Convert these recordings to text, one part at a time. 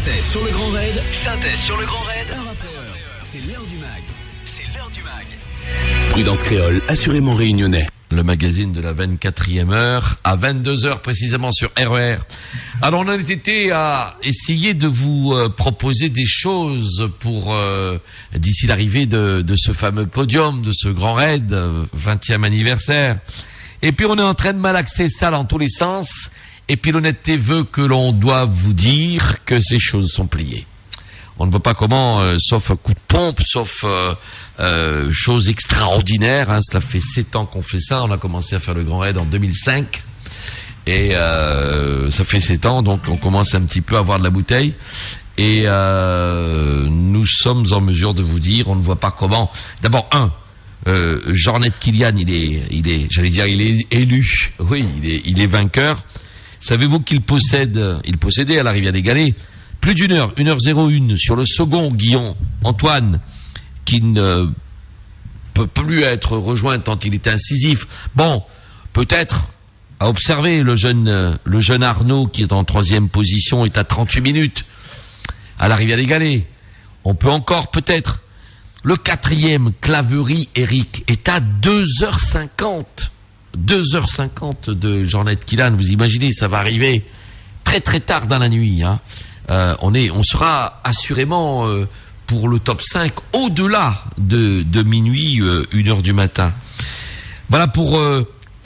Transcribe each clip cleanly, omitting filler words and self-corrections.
Synthèse sur le Grand Raid. Synthèse sur le Grand Raid. Heure après heure. C'est l'heure du mag. C'est l'heure du mag. Prudence Créole, assurément réunionnais. Le magazine de la 24e heure, à 22h précisément sur RER. Alors on a été à essayer de vous proposer des choses pour d'ici l'arrivée de ce fameux podium, de ce grand raid, 20e anniversaire. Et puis on est en train de malaxer ça dans tous les sens. Et puis l'honnêteté veut que l'on doive vous dire que ces choses sont pliées. On ne voit pas comment, sauf coup de pompe, sauf chose extraordinaire. Hein, cela fait 7 ans qu'on fait ça. On a commencé à faire le Grand Raid en 2005. Et ça fait 7 ans, donc on commence un petit peu à avoir de la bouteille. Et nous sommes en mesure de vous dire, on ne voit pas comment. D'abord, Jornet Kilian, il est, j'allais dire, il est élu. Oui, il est vainqueur. Savez-vous qu'il possédait à la Rivière des Galets plus d'une heure, 1h01 sur le second Guillon, Antoine, qui ne peut plus être rejoint tant il était incisif. Bon, peut-être à observer le jeune Arnaud qui est en 3e position est à 38 minutes à la Rivière des Galets. On peut encore peut-être. Le 4e Claverie Eric est à 2h50. 2h50 de Jornet Kilian. Vous imaginez, ça va arriver très très tard dans la nuit, hein. On sera assurément pour le top 5 au-delà de minuit, 1h du matin. Voilà pour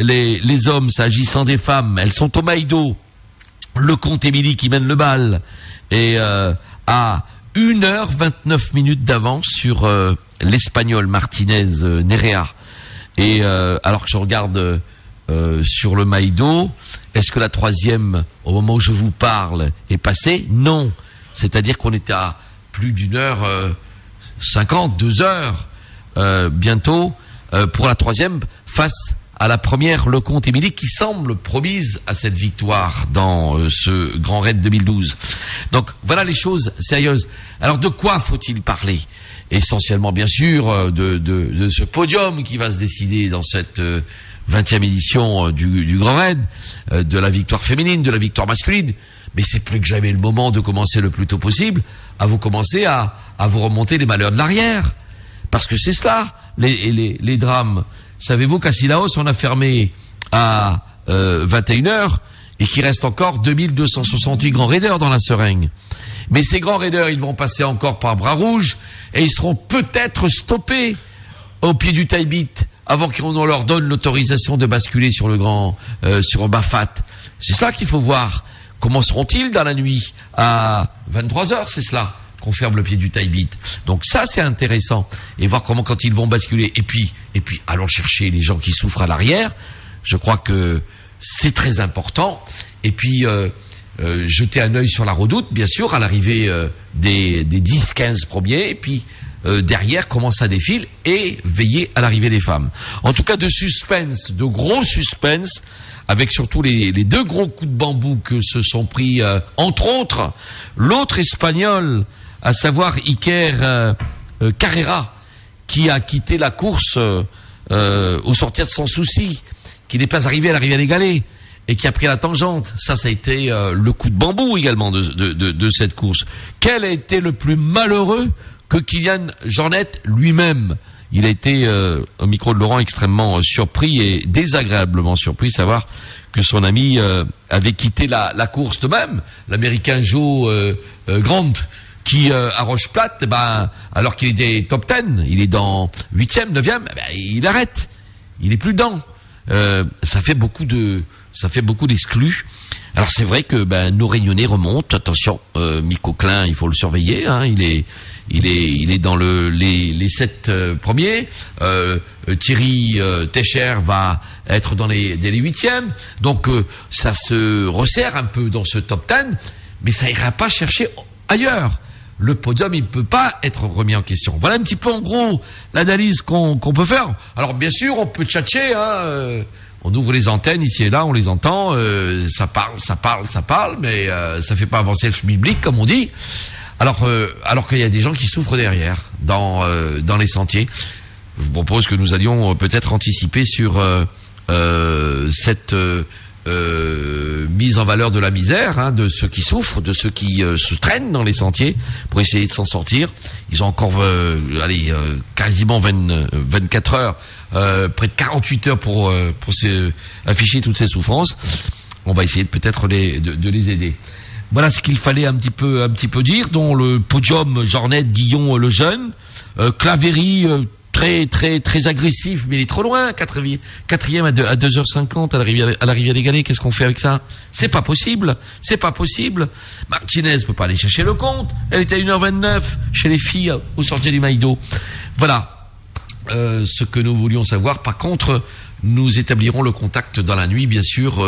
les hommes. S'agissant des femmes, elles sont au Maïdo. Le comte Émilie qui mène le bal et à 1h29 d'avance sur l'Espagnol Martinez Nerea. Et alors que je regarde sur le Maïdo, est-ce que la 3e, au moment où je vous parle, est passée? Non. C'est-à-dire qu'on était à plus d'1h50, 2h bientôt pour la 3e face à la première, le comte Émilie, qui semble promise à cette victoire dans ce Grand Raid 2012. Donc voilà les choses sérieuses. Alors de quoi faut-il parler? Essentiellement, bien sûr, de ce podium qui va se décider dans cette 20e édition du Grand Raid, de la victoire féminine, de la victoire masculine. Mais c'est plus que jamais le moment de commencer le plus tôt possible à vous commencer à vous remonter les malheurs de l'arrière. Parce que c'est cela, les drames. Savez-vous qu'à Sillaos, on a fermé à 21h et qu'il reste encore 2268 grands raideurs dans la Seringue. Mais ces grands raideurs, ils vont passer encore par Bras-Rouge et ils seront peut-être stoppés au pied du Taibit avant qu'on leur donne l'autorisation de basculer sur sur Bafat. C'est cela qu'il faut voir. Comment seront-ils dans la nuit? À 23h, c'est cela qu'on ferme le pied du Taibit. Donc ça, c'est intéressant. Et voir comment, quand ils vont basculer. Et puis, allons chercher les gens qui souffrent à l'arrière. Je crois que c'est très important. Et puis, jeter un œil sur la redoute, bien sûr, à l'arrivée des 10-15 premiers. Et puis, derrière, comment ça défile. Et veiller à l'arrivée des femmes. En tout cas, de suspense, de gros suspense, avec surtout les 2 gros coups de bambou que se sont pris, entre autres, l'autre Espagnol, à savoir Iker Carrera, qui a quitté la course au sortir de son souci, qui n'est pas arrivé à la Rivière des Galets et qui a pris la tangente. Ça a été le coup de bambou également de cette course. Quel a été le plus malheureux que Kilian Jornet lui-même? Il a été, au micro de Laurent, extrêmement surpris et désagréablement surpris de savoir que son ami avait quitté la course de même. L'Américain Joe Grant, qui à Roche-Plate, alors qu'il était top 10, il est dans 8e, 9e, il arrête. Il est plus dedans. Ça fait beaucoup d'exclus. Alors c'est vrai que nos Réunionnais remontent. Attention, Miko Klein, il faut le surveiller. Hein, il est dans les 7 premiers. Thierry Techer va être dans les 8e. Donc ça se resserre un peu dans ce top 10, mais ça ira pas chercher ailleurs. Le podium, il ne peut pas être remis en question. Voilà un petit peu en gros l'analyse qu'on peut faire. Alors bien sûr, on peut tchatcher, hein, on ouvre les antennes ici et là, on les entend, ça parle, mais ça fait pas avancer le schmilblick, comme on dit. Alors qu'il y a des gens qui souffrent derrière, dans les sentiers. Je vous propose que nous allions peut-être anticiper sur cette mise en valeur de la misère, hein, de ceux qui souffrent, de ceux qui se traînent dans les sentiers pour essayer de s'en sortir. Ils ont encore quasiment 24 heures, près de 48 heures pour afficher toutes ces souffrances. On va essayer peut-être de les aider. Voilà ce qu'il fallait un petit peu dire. Dont le podium, Jornet, Guillon, le jeune, Claverie, très agressif, mais il est trop loin. Quatrième à 2h50 à la rivière des Galets. Qu'est-ce qu'on fait avec ça? C'est pas possible. Martinez peut pas aller chercher le compte. Elle était à 1h29 chez les filles au sortir du Maïdo. Voilà ce que nous voulions savoir. Par contre, nous établirons le contact dans la nuit, bien sûr,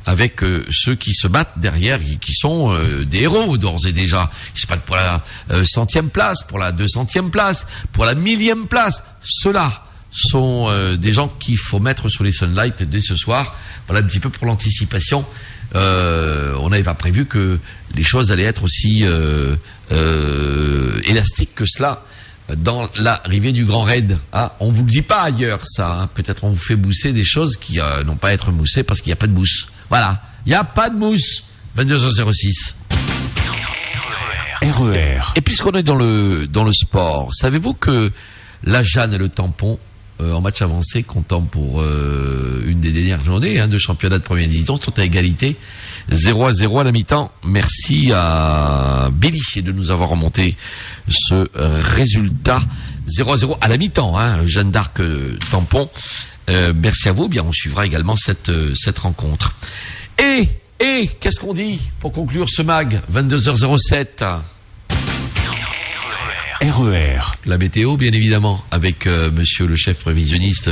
avec ceux qui se battent derrière, qui sont des héros d'ores et déjà. Ils se battent pour la 100e place, pour la 200e place, pour la 1000e place. Ceux-là sont des gens qu'il faut mettre sur les Sunlight dès ce soir. Voilà un petit peu pour l'anticipation. On n'avait pas prévu que les choses allaient être aussi élastiques que cela dans l'arrivée du Grand Raid. Ah, on vous le dit pas ailleurs, ça. Hein. Peut-être on vous fait mousser des choses qui n'ont pas à être moussées parce qu'il n'y a pas de mousse. Voilà, il n'y a pas de mousse. 22h06. RER. Et puisqu'on est dans le sport, savez-vous que la Jeanne et le Tampon, en match avancé, comptant pour une des dernières journées de championnat de première division, sont à égalité 0-0 à la mi-temps. Merci à Billy de nous avoir remonté ce résultat 0-0 à la mi-temps, Jeanne d'Arc Tampon. Merci à vous. Bien, on suivra également cette rencontre. Et qu'est-ce qu'on dit pour conclure ce mag? 22h07. RER. La météo, bien évidemment, avec monsieur le chef prévisionniste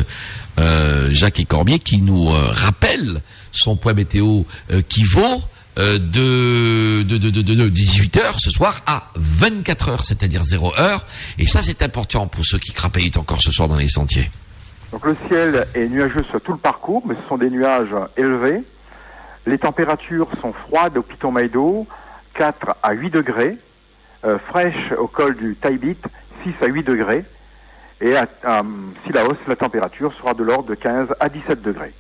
Jacques Cormier, qui nous rappelle son point météo qui vaut de 18h ce soir à 24h, c'est-à-dire 0h. Et ça, c'est important pour ceux qui crapaillent encore ce soir dans les sentiers. Donc le ciel est nuageux sur tout le parcours, mais ce sont des nuages élevés. Les températures sont froides au Piton Maïdo, 4 à 8 degrés. Fraîche au col du Taibit, 6 à 8 degrés. Et à Sillaos, la température sera de l'ordre de 15 à 17 degrés.